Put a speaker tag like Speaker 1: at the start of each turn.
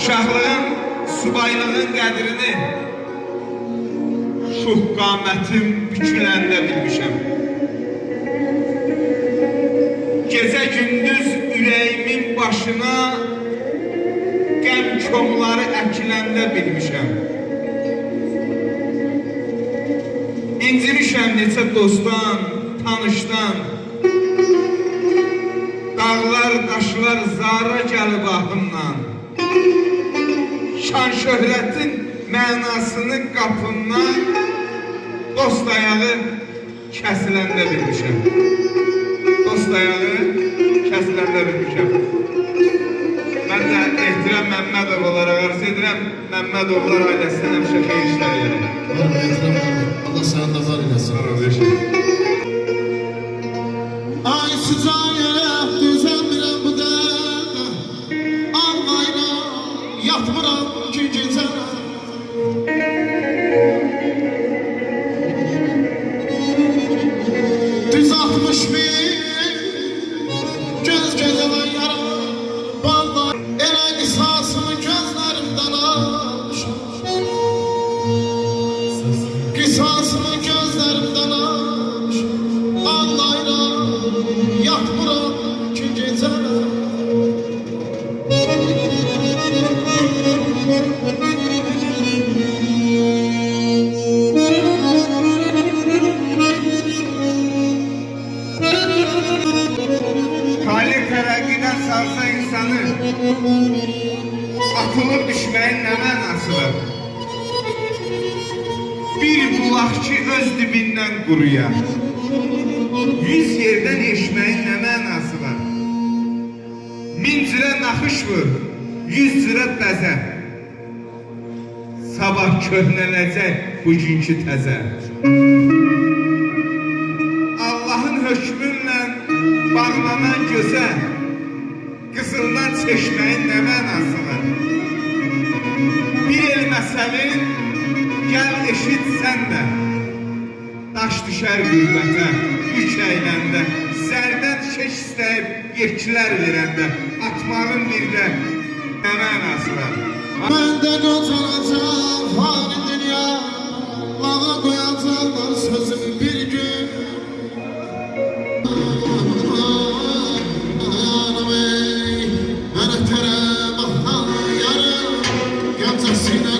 Speaker 1: Uşaqlığın, subaylığın qədrini şuh qamətim büküləndə bilmişəm. Gecə gündüz ürəyimin başına qəm komları əkiləndə bilmişəm. İncimişəm neçə dostdan, tanışdan. Dağlar, daşlar zara gəlib ahımdan. Şan şöhrətin mənasını qapından dost ayağı kəsiləndə bilmişəm. Dost ayağı kəsiləndə bilmişəm. Mən də ehtiram Məmmədov olaraq arz edirəm. Məmmədovlar ailəsinə həmişə xeyir işlər verir.
Speaker 2: Allah sana da var eylesin. Ay sıcak düzenmirəm bu dərdə, almayla yatmıram ki gecələ. Düz 60.000 göz gözələ yara, balda elə qisasımı gözlərimdən almışam. Qisasımı gözlərimdən almışam, Allah'ıyla yatmıram ki gecələ.
Speaker 1: Talih tərəqqidən sarsa insanı, atılıb düşməyin nə mənası var? Bir bulaq ki öz dibindən quruya, 100 yerdən eşməyin nə mənası var? 1000 cürə naxış vur, 100 cürə bəzə. Sabah köhnələcək bugünkü təzə. Allah'ın hökmünlə bağlanan gözə, qızıldan çeşməyin nə mənası var? Bir el məsəlin, gəl eşit sən də. Daş düşər qürbətə, yük əyləndə, sərdən şeş istəyib yekilər verəndə, atmağın bir də nə mənası var?
Speaker 2: Məndə qocalacaq fani dünya, lağa qoyacaqlar sözümü bir gün. Anam ey, mənə tərə baxan yarım, gəncəsinə